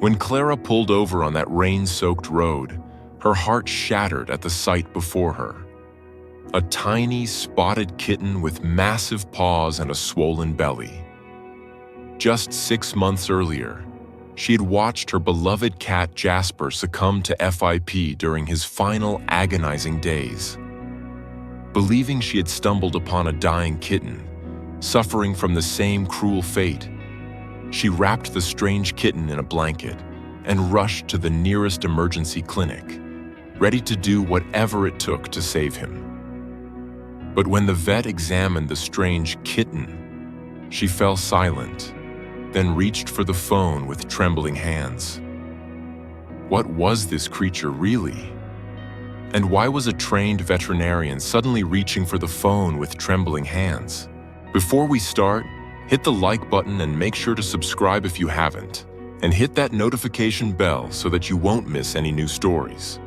When Clara pulled over on that rain-soaked road, her heart shattered at the sight before her. A tiny, spotted kitten with massive paws and a swollen belly. Just 6 months earlier, she had watched her beloved cat Jasper succumb to FIP during his final agonizing days. Believing she had stumbled upon a dying kitten, suffering from the same cruel fate, she wrapped the strange kitten in a blanket and rushed to the nearest emergency clinic, ready to do whatever it took to save him. But when the vet examined the strange kitten, she fell silent, then reached for the phone with trembling hands. What was this creature really? And why was a trained veterinarian suddenly reaching for the phone with trembling hands? Before we start, hit the like button and make sure to subscribe if you haven't, and hit that notification bell so that you won't miss any new stories.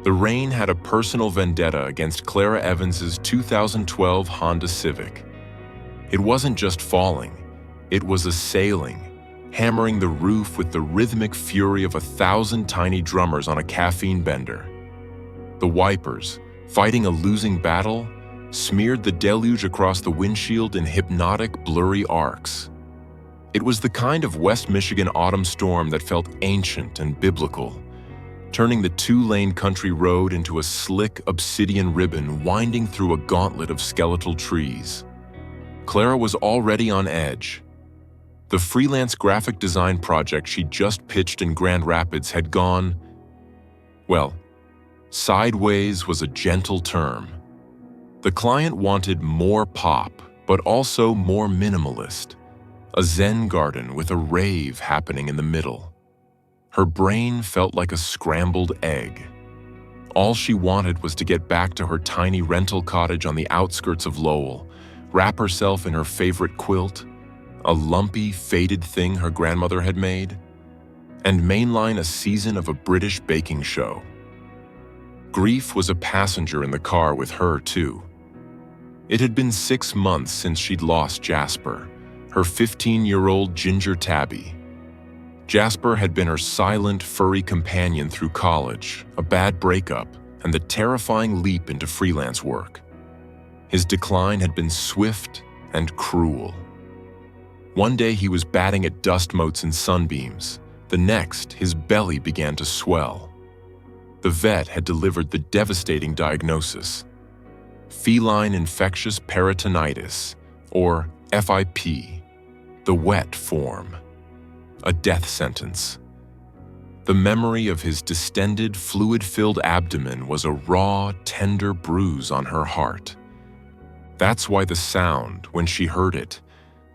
The rain had a personal vendetta against Clara Evans's 2012 Honda Civic. It wasn't just falling, it was assailing, hammering the roof with the rhythmic fury of 1,000 tiny drummers on a caffeine bender. The wipers, fighting a losing battle, smeared the deluge across the windshield in hypnotic, blurry arcs. It was the kind of West Michigan autumn storm that felt ancient and biblical, turning the 2-lane country road into a slick obsidian ribbon winding through a gauntlet of skeletal trees. Clara was already on edge. The freelance graphic design project she just pitched in Grand Rapids had gone, well, sideways was a gentle term. The client wanted more pop, but also more minimalist, a Zen garden with a rave happening in the middle. Her brain felt like a scrambled egg. All she wanted was to get back to her tiny rental cottage on the outskirts of Lowell, wrap herself in her favorite quilt, a lumpy, faded thing her grandmother had made, and mainline a season of a British baking show. Grief was a passenger in the car with her, too. It had been 6 months since she'd lost Jasper, her 15-year-old ginger tabby. Jasper had been her silent, furry companion through college, a bad breakup, and the terrifying leap into freelance work. His decline had been swift and cruel. One day he was batting at dust motes and sunbeams. The next, his belly began to swell. The vet had delivered the devastating diagnosis: feline infectious peritonitis, or FIP, the wet form. A death sentence. The memory of his distended, fluid-filled abdomen was a raw, tender bruise on her heart. That's why the sound, when she heard it,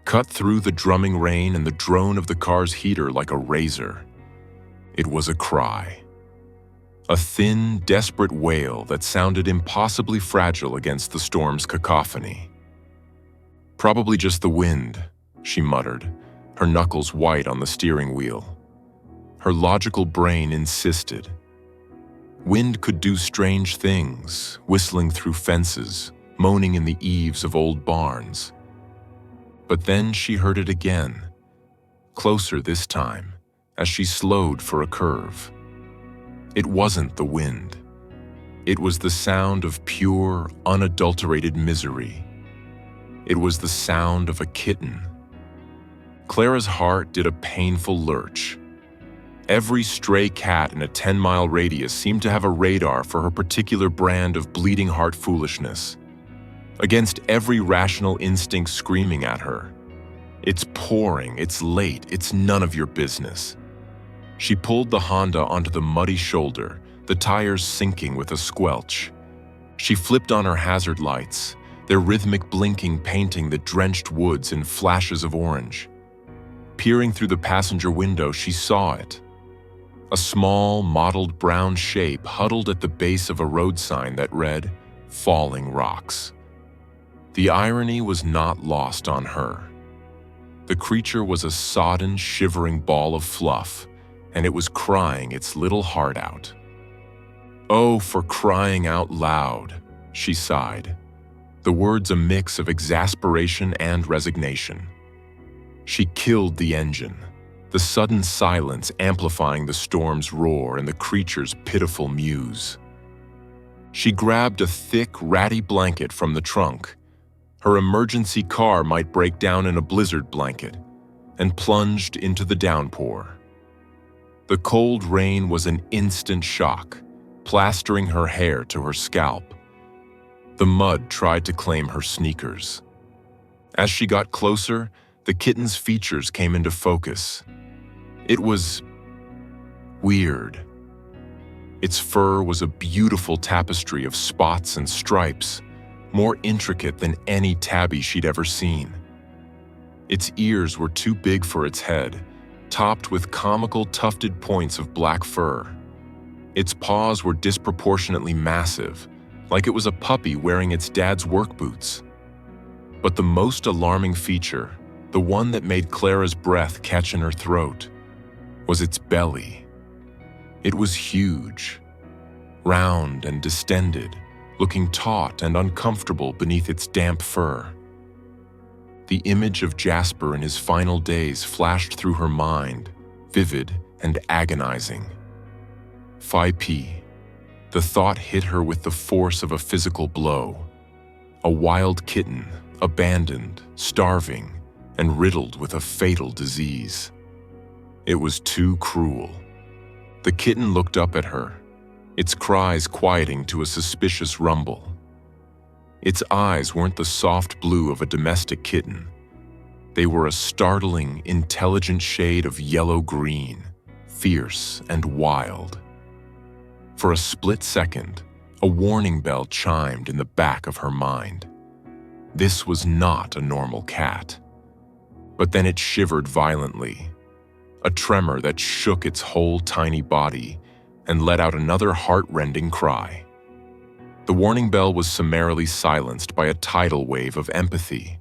cut through the drumming rain and the drone of the car's heater like a razor. It was a cry. A thin, desperate wail that sounded impossibly fragile against the storm's cacophony. "Probably just the wind," she muttered, her knuckles white on the steering wheel. Her logical brain insisted. Wind could do strange things, whistling through fences, moaning in the eaves of old barns. But then she heard it again, closer this time, as she slowed for a curve. It wasn't the wind. It was the sound of pure, unadulterated misery. It was the sound of a kitten. Clara's heart did a painful lurch. Every stray cat in a 10-mile radius seemed to have a radar for her particular brand of bleeding heart foolishness. Against every rational instinct screaming at her, "It's pouring, it's late, it's none of your business." She pulled the Honda onto the muddy shoulder, the tires sinking with a squelch. She flipped on her hazard lights, their rhythmic blinking painting the drenched woods in flashes of orange. Peering through the passenger window, she saw it. A small, mottled brown shape huddled at the base of a road sign that read, "Falling Rocks." The irony was not lost on her. The creature was a sodden, shivering ball of fluff, and it was crying its little heart out. "Oh, for crying out loud," she sighed, the words a mix of exasperation and resignation. She killed the engine. the sudden silence amplifying the storm's roar and the creature's pitiful mews. She grabbed a thick, ratty blanket from the trunk. Her emergency car might break down in a blizzard blanket, and plunged into the downpour. The cold rain was an instant shock, plastering her hair to her scalp. The mud tried to claim her sneakers. As she got closer, the kitten's features came into focus. It was weird. Its fur was a beautiful tapestry of spots and stripes, more intricate than any tabby she'd ever seen. Its ears were too big for its head, topped with comical tufted points of black fur. Its paws were disproportionately massive, like it was a puppy wearing its dad's work boots. But the most alarming feature, the one that made Clara's breath catch in her throat, was its belly. It was huge, round and distended, looking taut and uncomfortable beneath its damp fur. The image of Jasper in his final days flashed through her mind, vivid and agonizing. Phi-P. The thought hit her with the force of a physical blow. A wild kitten, abandoned, starving, and riddled with a fatal disease. It was too cruel. The kitten looked up at her, its cries quieting to a suspicious rumble. Its eyes weren't the soft blue of a domestic kitten. They were a startling, intelligent shade of yellow-green, fierce and wild. For a split second, a warning bell chimed in the back of her mind. This was not a normal cat. But then it shivered violently, a tremor that shook its whole tiny body and let out another heart-rending cry. The warning bell was summarily silenced by a tidal wave of empathy.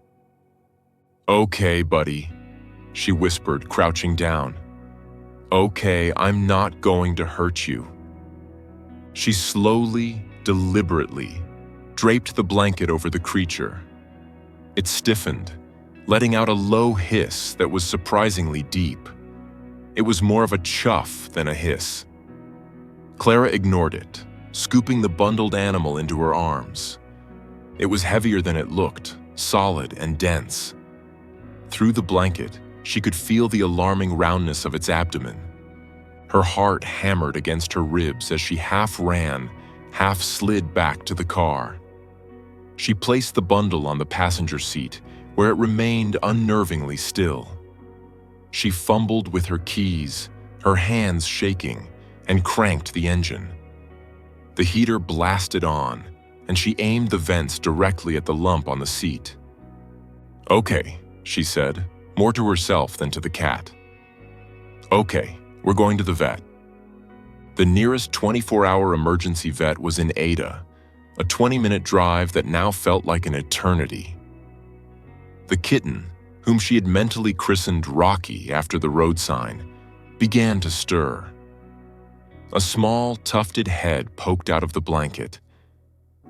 "Okay, buddy," she whispered, crouching down. "Okay, I'm not going to hurt you." She slowly, deliberately, draped the blanket over the creature. It stiffened, letting out a low hiss that was surprisingly deep. It was more of a chuff than a hiss. Clara ignored it, scooping the bundled animal into her arms. It was heavier than it looked, solid and dense. Through the blanket, she could feel the alarming roundness of its abdomen. Her heart hammered against her ribs as she half ran, half slid back to the car. She placed the bundle on the passenger seat, where it remained unnervingly still. She fumbled with her keys, her hands shaking, and cranked the engine. The heater blasted on, and she aimed the vents directly at the lump on the seat. "Okay," she said, more to herself than to the cat. "Okay, we're going to the vet." The nearest 24-hour emergency vet was in Ada, a 20-minute drive that now felt like an eternity. The kitten, whom she had mentally christened Rocky after the road sign, began to stir. A small, tufted head poked out of the blanket.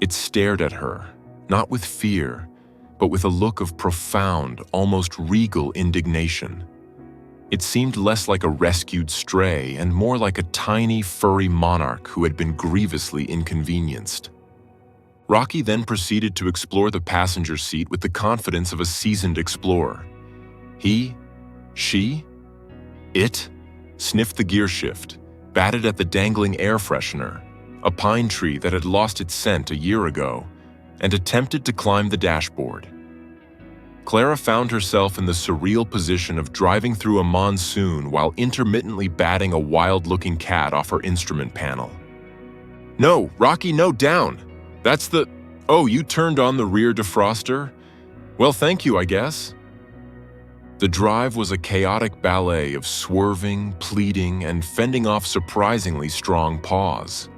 It stared at her, not with fear, but with a look of profound, almost regal indignation. It seemed less like a rescued stray and more like a tiny, furry monarch who had been grievously inconvenienced. Rocky then proceeded to explore the passenger seat with the confidence of a seasoned explorer. It sniffed the gear shift, batted at the dangling air freshener, a pine tree that had lost its scent a year ago, and attempted to climb the dashboard. Clara found herself in the surreal position of driving through a monsoon while intermittently batting a wild-looking cat off her instrument panel. "No, Rocky, no, down! That's the... Oh, you turned on the rear defroster? Well, thank you, I guess." The drive was a chaotic ballet of swerving, pleading, and fending off surprisingly strong paws.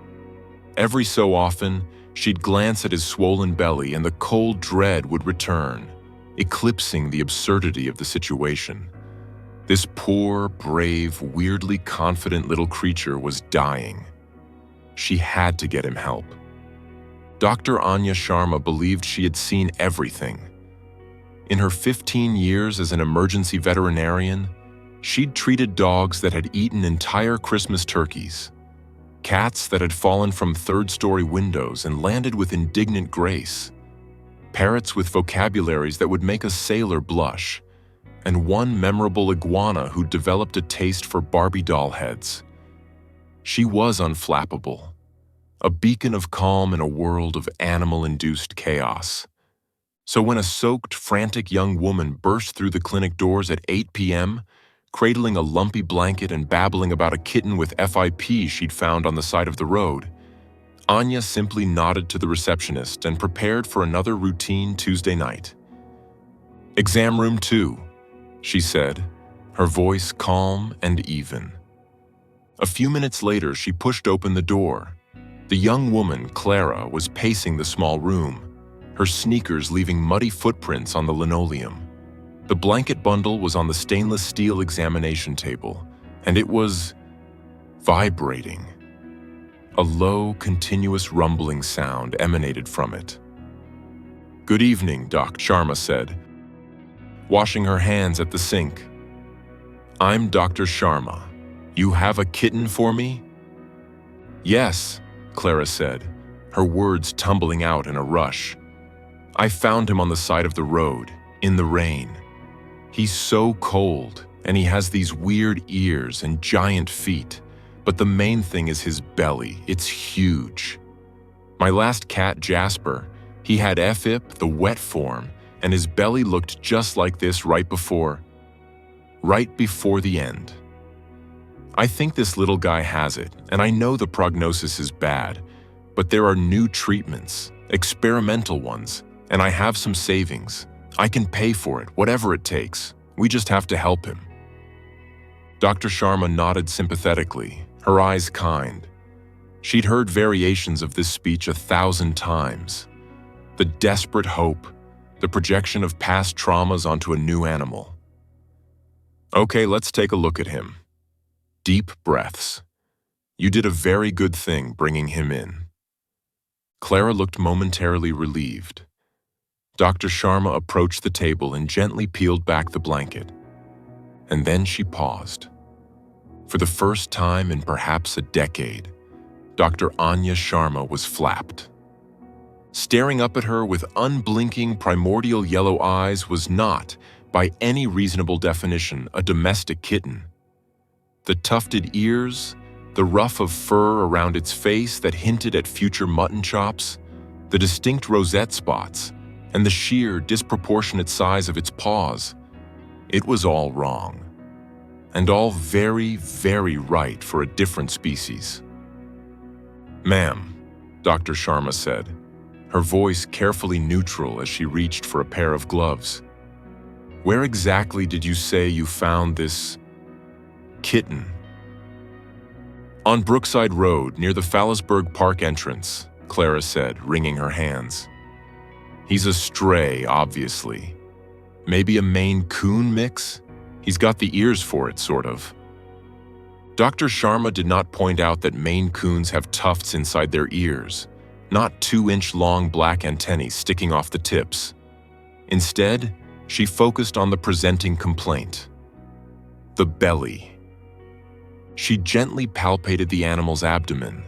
Every so often, she'd glance at his swollen belly and the cold dread would return, eclipsing the absurdity of the situation. This poor, brave, weirdly confident little creature was dying. She had to get him help. Dr. Anya Sharma believed she had seen everything. In her 15 years as an emergency veterinarian, She'd treated dogs that had eaten entire Christmas turkeys, cats that had fallen from third-story windows and landed with indignant grace, parrots with vocabularies that would make a sailor blush, and one memorable iguana who developed a taste for Barbie doll heads. She was unflappable, a beacon of calm in a world of animal-induced chaos. So when a soaked, frantic young woman burst through the clinic doors at 8 p.m., cradling a lumpy blanket and babbling about a kitten with FIP she'd found on the side of the road, Anya simply nodded to the receptionist and prepared for another routine Tuesday night. "Exam room 2, she said, her voice calm and even. A few minutes later, she pushed open the door. The young woman, Clara, was pacing the small room, her sneakers leaving muddy footprints on the linoleum. The blanket bundle was on the stainless steel examination table, and it was vibrating. A low, continuous rumbling sound emanated from it. "Good evening, Doc," Sharma said, washing her hands at the sink. "I'm Dr. Sharma. You have a kitten for me?" "Yes," Clara said, her words tumbling out in a rush. "I found him on the side of the road, in the rain. He's so cold, and he has these weird ears and giant feet, but the main thing is his belly. It's huge. My last cat, Jasper, he had FIP, the wet form, and his belly looked just like this right before the end. I think this little guy has it, and I know the prognosis is bad, but there are new treatments, experimental ones, and I have some savings. I can pay for it, whatever it takes. We just have to help him." Dr. Sharma nodded sympathetically, her eyes kind. She'd heard variations of this speech 1,000 times. The desperate hope, the projection of past traumas onto a new animal. "Okay, let's take a look at him." Deep breaths. "You did a very good thing bringing him in." Clara looked momentarily relieved. Dr. Sharma approached the table and gently peeled back the blanket. And then she paused. For the first time in perhaps a decade, Dr. Anya Sharma was flapped. Staring up at her with unblinking primordial yellow eyes was not, by any reasonable definition, a domestic kitten. The tufted ears, the ruff of fur around its face that hinted at future mutton chops, the distinct rosette spots, and the sheer, disproportionate size of its paws. It was all wrong. And all very, very right for a different species. "Ma'am," Dr. Sharma said, her voice carefully neutral as she reached for a pair of gloves. "Where exactly did you say you found this kitten?" "On Brookside Road, near the Fallisburg Park entrance," Clara said, wringing her hands. "He's a stray, obviously. Maybe a Maine Coon mix? He's got the ears for it, sort of." Dr. Sharma did not point out that Maine Coons have tufts inside their ears, not 2-inch-long black antennae sticking off the tips. Instead, she focused on the presenting complaint. The belly. She gently palpated the animal's abdomen.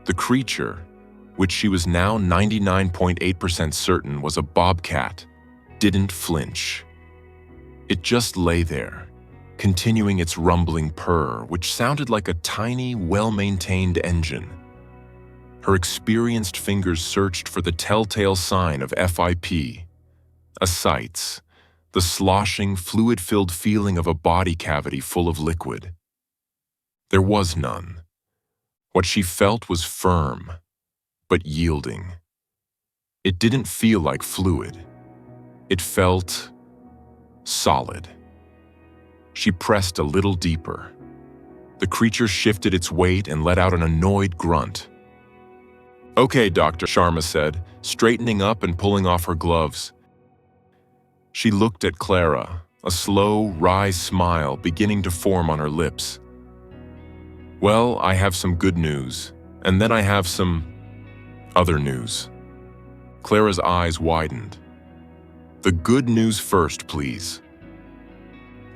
The creature, which she was now 99.8% certain was a bobcat, didn't flinch. It just lay there, continuing its rumbling purr, which sounded like a tiny, well-maintained engine. Her experienced fingers searched for the telltale sign of FIP, ascites, the sloshing, fluid-filled feeling of a body cavity full of liquid. There was none. What she felt was firm, but yielding. It didn't feel like fluid. It felt solid. She pressed a little deeper. The creature shifted its weight and let out an annoyed grunt. "Okay, Dr. Sharma said, straightening up and pulling off her gloves. She looked at Clara, a slow, wry smile beginning to form on her lips. "Well, I have some good news, and then I have some other news." Clara's eyes widened. "The good news first, please."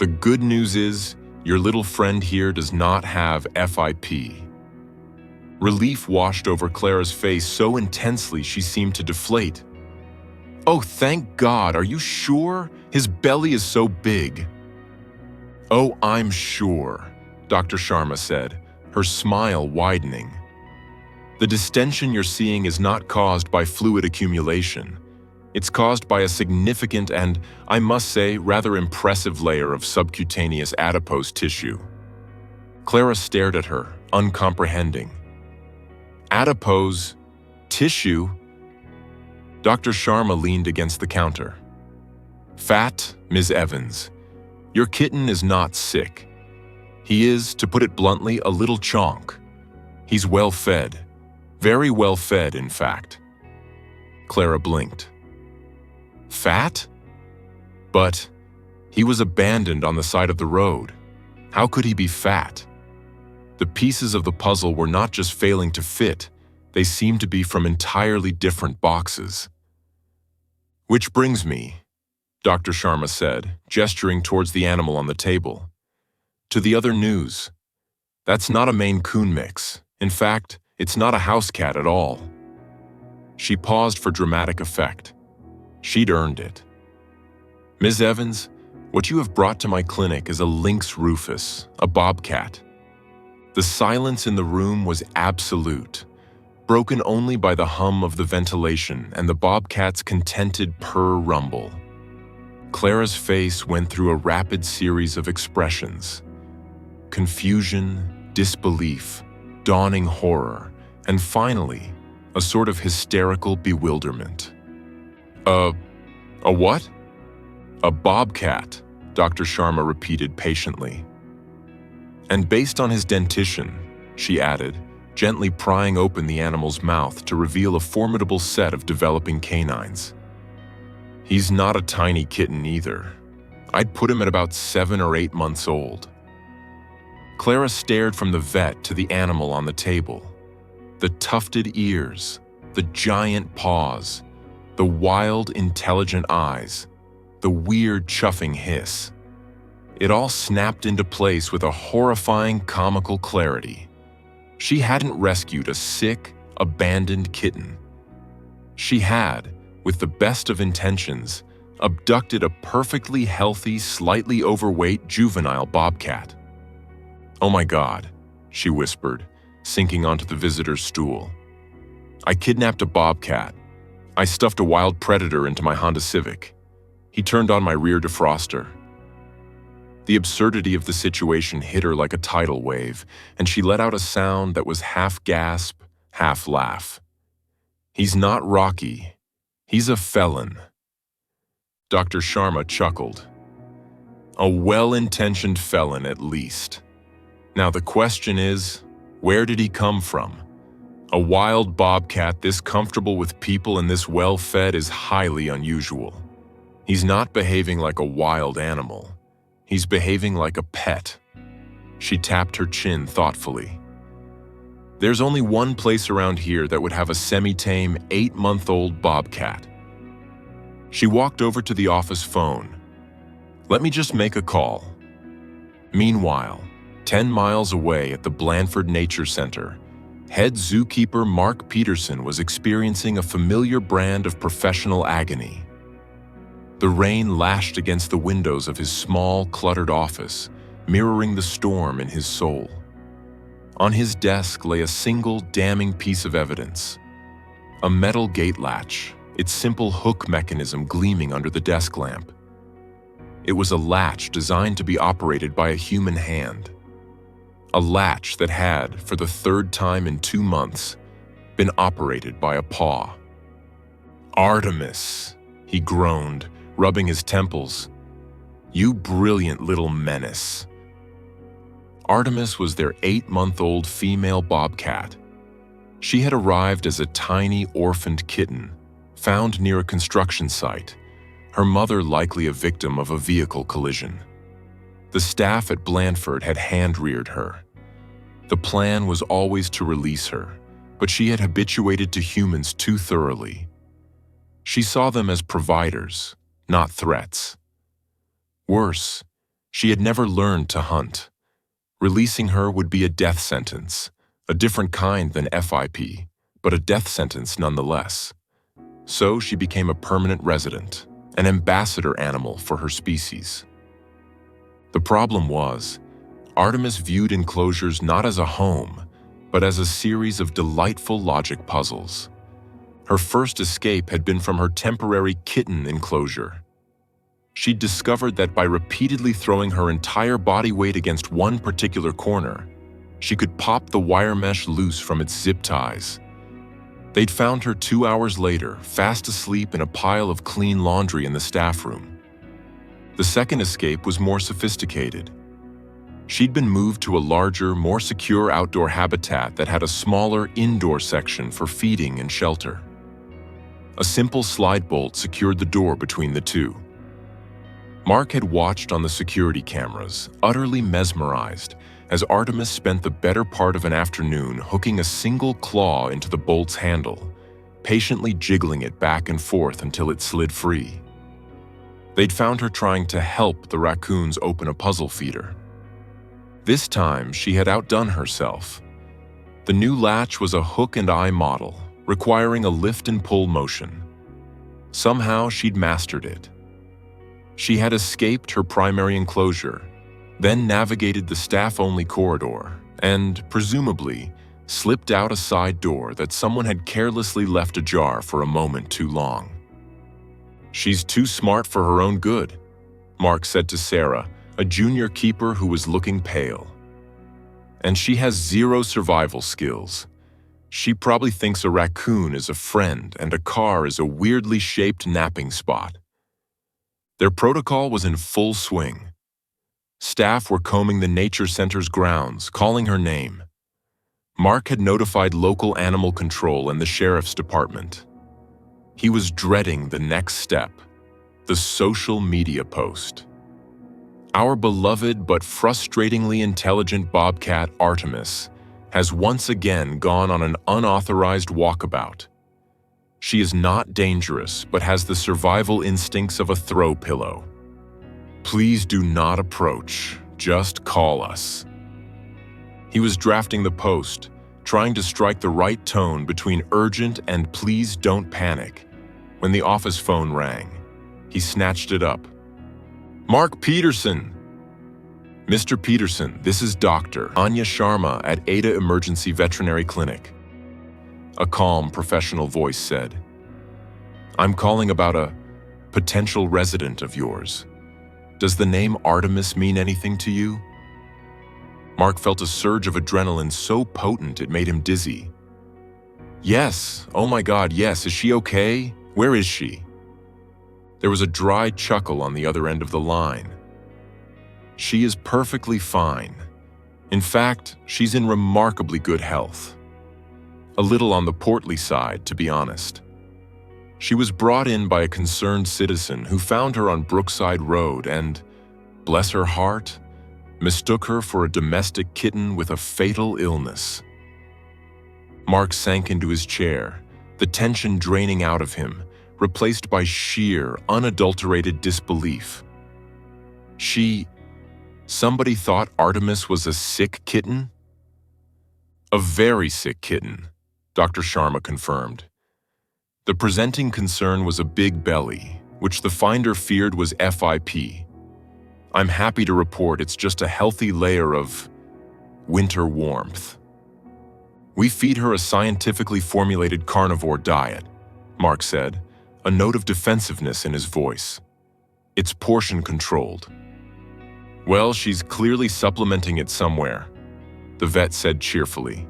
The good news is, your little friend here does not have FIP. Relief washed over Clara's face so intensely she seemed to deflate. Oh, thank God, are you sure? His belly is so big. Oh, I'm sure, Dr. Sharma said, her smile widening. The distension you're seeing is not caused by fluid accumulation. It's caused by a significant and, I must say, rather impressive layer of subcutaneous adipose tissue. Clara stared at her, uncomprehending. Adipose? Tissue? Dr. Sharma leaned against the counter. Fat, Ms. Evans. Your kitten is not sick. He is, to put it bluntly, a little chonk. He's well fed. Very well fed, in fact. Clara blinked. Fat? But he was abandoned on the side of the road. How could he be fat? The pieces of the puzzle were not just failing to fit, they seemed to be from entirely different boxes. Which brings me, Dr. Sharma said, gesturing towards the animal on the table, to the other news. That's not a Maine Coon mix. In fact, it's not a house cat at all. She paused for dramatic effect. She'd earned it. Ms. Evans, what you have brought to my clinic is a Lynx rufus, a bobcat. The silence in the room was absolute, broken only by the hum of the ventilation and the bobcat's contented purr rumble. Clara's face went through a rapid series of expressions. Confusion, disbelief, dawning horror, and finally, a sort of hysterical bewilderment. A what? A bobcat, Dr. Sharma repeated patiently. And based on his dentition, she added, gently prying open the animal's mouth to reveal a formidable set of developing canines. He's not a tiny kitten either. I'd put him at about 7 or 8 months old. Clara stared from the vet to the animal on the table. The tufted ears, the giant paws, the wild, intelligent eyes, the weird chuffing hiss. It all snapped into place with a horrifying, comical clarity. She hadn't rescued a sick, abandoned kitten. She had, with the best of intentions, abducted a perfectly healthy, slightly overweight juvenile bobcat. Oh my God, she whispered, sinking onto the visitor's stool. I kidnapped a bobcat. I stuffed a wild predator into my Honda Civic. He turned on my rear defroster. The absurdity of the situation hit her like a tidal wave, and she let out a sound that was half gasp, half laugh. He's not Rocky. He's a felon. Dr. Sharma chuckled. A well-intentioned felon, at least. Now the question is, where did he come from? A wild bobcat this comfortable with people and this well-fed is highly unusual. He's not behaving like a wild animal. He's behaving like a pet. She tapped her chin thoughtfully. There's only one place around here that would have a semi-tame 8-month-old bobcat. She walked over to the office phone. Let me just make a call. Meanwhile, 10 miles away at the Blandford Nature Center, head zookeeper Mark Peterson was experiencing a familiar brand of professional agony. The rain lashed against the windows of his small, cluttered office, mirroring the storm in his soul. On his desk lay a single damning piece of evidence. A metal gate latch, its simple hook mechanism gleaming under the desk lamp. It was a latch designed to be operated by a human hand. A latch that had, for the 3rd time in 2 months, been operated by a paw. Artemis, he groaned, rubbing his temples. You brilliant little menace. Artemis was their 8-month-old female bobcat. She had arrived as a tiny orphaned kitten, found near a construction site, her mother likely a victim of a vehicle collision. The staff at Blandford had hand-reared her. The plan was always to release her, but she had habituated to humans too thoroughly. She saw them as providers, not threats. Worse, She had never learned to hunt. Releasing her would be a death sentence, a different kind than FIP, but a death sentence nonetheless. So she became a permanent resident, an ambassador animal for her species. The problem was, Artemis viewed enclosures not as a home, but as a series of delightful logic puzzles. Her first escape had been from her temporary kitten enclosure. She'd discovered that by repeatedly throwing her entire body weight against one particular corner, she could pop the wire mesh loose from its zip ties. They'd found her 2 hours later, fast asleep in a pile of clean laundry in the staff room. The second escape was more sophisticated. She'd been moved to a larger, more secure outdoor habitat that had a smaller indoor section for feeding and shelter. A simple slide bolt secured the door between the two. Mark had watched on the security cameras, utterly mesmerized, as Artemis spent the better part of an afternoon hooking a single claw into the bolt's handle, patiently jiggling it back and forth until it slid free. They'd found her trying to help the raccoons open a puzzle feeder. This time, she had outdone herself. The new latch was a hook-and-eye model, requiring a lift and pull motion. Somehow, she'd mastered it. She had escaped her primary enclosure, then navigated the staff-only corridor, and, presumably, slipped out a side door that someone had carelessly left ajar for a moment too long. "She's too smart for her own good," Mark said to Sarah, a junior keeper who was looking pale. "And she has zero survival skills. She probably thinks a raccoon is a friend and a car is a weirdly shaped napping spot." Their protocol was in full swing. Staff were combing the nature center's grounds, calling her name. Mark had notified local animal control and the sheriff's department. He was dreading the next step, the social media post. Our beloved but frustratingly intelligent bobcat Artemis has once again gone on an unauthorized walkabout. She is not dangerous, but has the survival instincts of a throw pillow. Please do not approach, just call us. He was drafting the post, trying to strike the right tone between urgent and please don't panic, when the office phone rang. He snatched it up. "Mark Peterson!" "Mr. Peterson, this is Dr. Anya Sharma at Ada Emergency Veterinary Clinic." A calm, professional voice said. "I'm calling about a potential resident of yours. Does the name Artemis mean anything to you?" Mark felt a surge of adrenaline so potent it made him dizzy. "Yes, oh my God, yes, is she okay? Where is she?" There was a dry chuckle on the other end of the line. "She is perfectly fine. In fact, she's in remarkably good health. A little on the portly side, to be honest. She was brought in by a concerned citizen who found her on Brookside Road and, bless her heart, mistook her for a domestic kitten with a fatal illness." Mark sank into his chair, the tension draining out of him, replaced by sheer, unadulterated disbelief. Somebody thought Artemis was a sick kitten? "A very sick kitten," Dr. Sharma confirmed. The presenting concern was a big belly, which the finder feared was FIP. "I'm happy to report it's just a healthy layer of winter warmth. We feed her a scientifically formulated carnivore diet," Mark said, a note of defensiveness in his voice. "It's portion controlled." "Well, she's clearly supplementing it somewhere," the vet said cheerfully.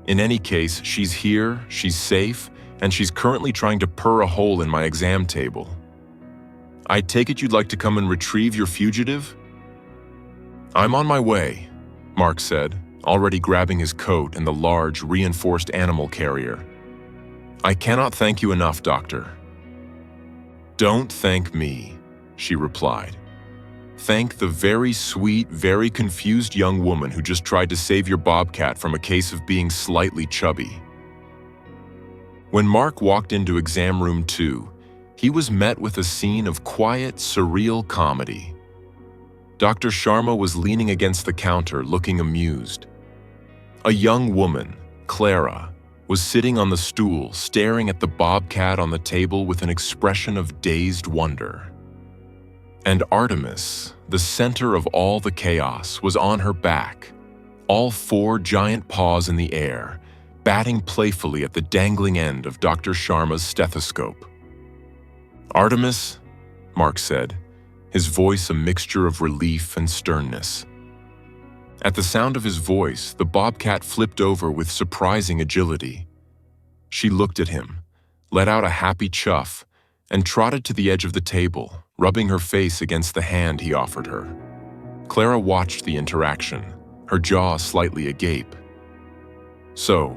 "In any case, she's here, she's safe, and she's currently trying to purr a hole in my exam table. I take it you'd like to come and retrieve your fugitive?" "I'm on my way," Mark said, already grabbing his coat and the large, reinforced animal carrier. "I cannot thank you enough, Doctor." "Don't thank me," she replied. "Thank the very sweet, very confused young woman who just tried to save your bobcat from a case of being slightly chubby." When Mark walked into exam room 2, he was met with a scene of quiet, surreal comedy. Dr. Sharma was leaning against the counter, looking amused. A young woman, Clara, was sitting on the stool, staring at the Bobcat on the table with an expression of dazed wonder. And Artemis, the center of all the chaos, was on her back, all four giant paws in the air, batting playfully at the dangling end of Dr. Sharma's stethoscope. "Artemis," Mark said, his voice a mixture of relief and sternness. At the sound of his voice, the Bobcat flipped over with surprising agility. She looked at him, let out a happy chuff, and trotted to the edge of the table, rubbing her face against the hand he offered her. Clara watched the interaction, her jaw slightly agape. "So,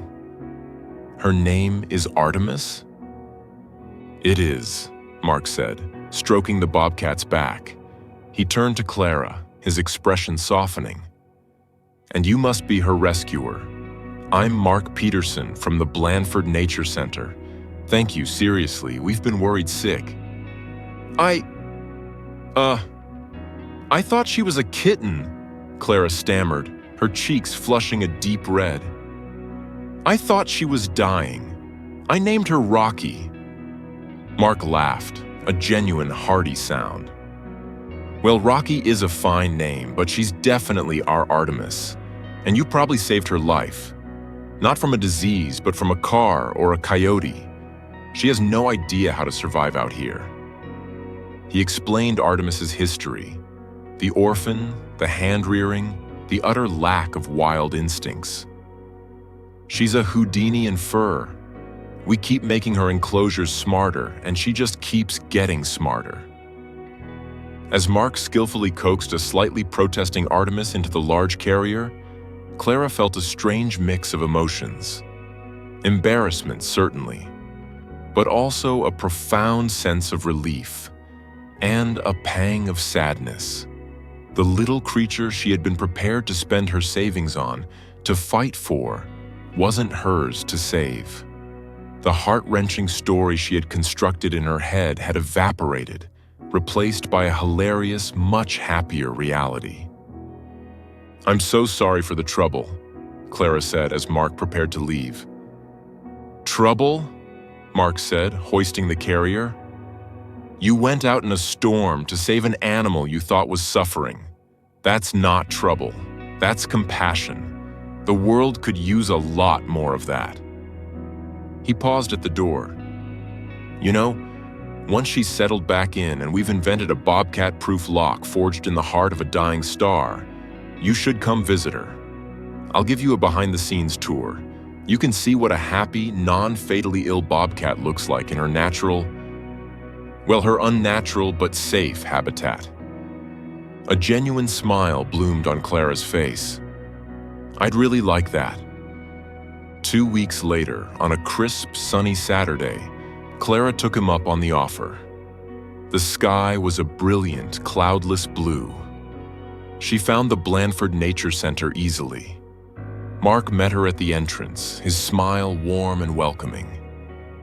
her name is Artemis?" "It is," Mark said, stroking the Bobcat's back. He turned to Clara, his expression softening. "And you must be her rescuer. I'm Mark Peterson from the Blandford Nature Center. Thank you, seriously, we've been worried sick." I thought she was a kitten," Clara stammered, her cheeks flushing a deep red. "I thought she was dying. I named her Rocky." Mark laughed, a genuine hearty sound. "Well, Rocky is a fine name, but she's definitely our Artemis. And you probably saved her life. Not from a disease, but from a car or a coyote. She has no idea how to survive out here." He explained Artemis's history, the orphan, the hand-rearing, the utter lack of wild instincts. "She's a Houdini in fur. We keep making her enclosures smarter, and she just keeps getting smarter." As Mark skillfully coaxed a slightly protesting Artemis into the large carrier, Clara felt a strange mix of emotions. Embarrassment, certainly, but also a profound sense of relief and a pang of sadness. The little creature she had been prepared to spend her savings on, to fight for, wasn't hers to save. The heart-wrenching story she had constructed in her head had evaporated, replaced by a hilarious, much happier reality. "I'm so sorry for the trouble," Clara said as Mark prepared to leave. "Trouble?" Mark said, hoisting the carrier. "You went out in a storm to save an animal you thought was suffering. That's not trouble. That's compassion. The world could use a lot more of that." He paused at the door. "You know, once she's settled back in and we've invented a Bobcat-proof lock forged in the heart of a dying star, you should come visit her. I'll give you a behind-the-scenes tour. You can see what a happy, non-fatally ill Bobcat looks like in her her unnatural but safe habitat." A genuine smile bloomed on Clara's face. "I'd really like that." 2 weeks later, on a crisp, sunny Saturday, Clara took him up on the offer. The sky was a brilliant, cloudless blue. She found the Blandford Nature Center easily. Mark met her at the entrance, his smile warm and welcoming.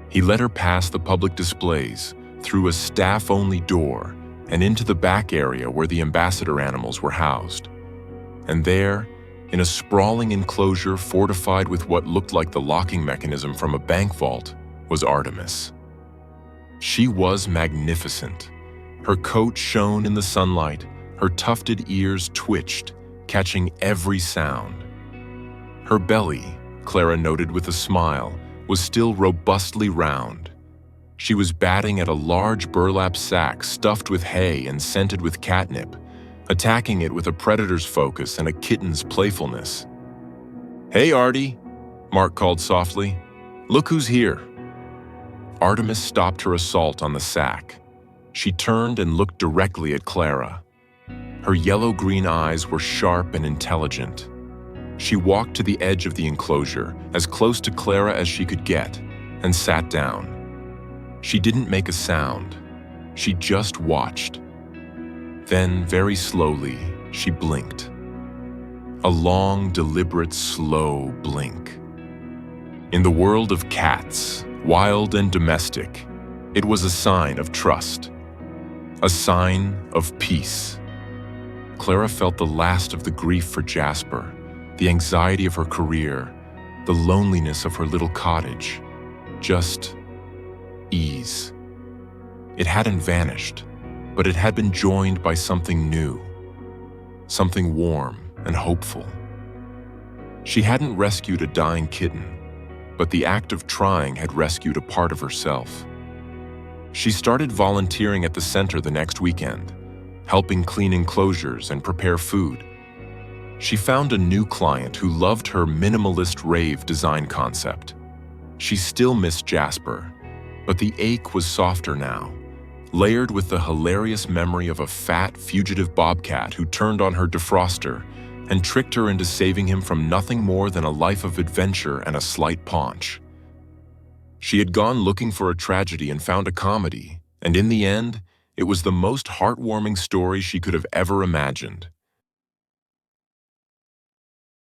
He led her past the public displays, through a staff-only door, and into the back area where the ambassador animals were housed. And there, in a sprawling enclosure fortified with what looked like the locking mechanism from a bank vault, was Artemis. She was magnificent. Her coat shone in the sunlight, her tufted ears twitched, catching every sound. Her belly, Clara noted with a smile, was still robustly round. She was batting at a large burlap sack stuffed with hay and scented with catnip, attacking it with a predator's focus and a kitten's playfulness. "Hey, Artie," Mark called softly. "Look who's here." Artemis stopped her assault on the sack. She turned and looked directly at Clara. Her yellow-green eyes were sharp and intelligent. She walked to the edge of the enclosure, as close to Clara as she could get, and sat down. She didn't make a sound. She just watched. Then, very slowly, she blinked. A long, deliberate, slow blink. In the world of cats, wild and domestic, it was a sign of trust, a sign of peace. Clara felt the last of the grief for Jasper, the anxiety of her career, the loneliness of her little cottage. Just ease. It hadn't vanished, but it had been joined by something new, something warm and hopeful. She hadn't rescued a dying kitten, but the act of trying had rescued a part of herself. She started volunteering at the center the next weekend, helping clean enclosures and prepare food. She found a new client who loved her minimalist rave design concept. She still missed Jasper, but the ache was softer now, layered with the hilarious memory of a fat, fugitive bobcat who turned on her defroster and tricked her into saving him from nothing more than a life of adventure and a slight paunch. She had gone looking for a tragedy and found a comedy, and in the end, it was the most heartwarming story she could have ever imagined.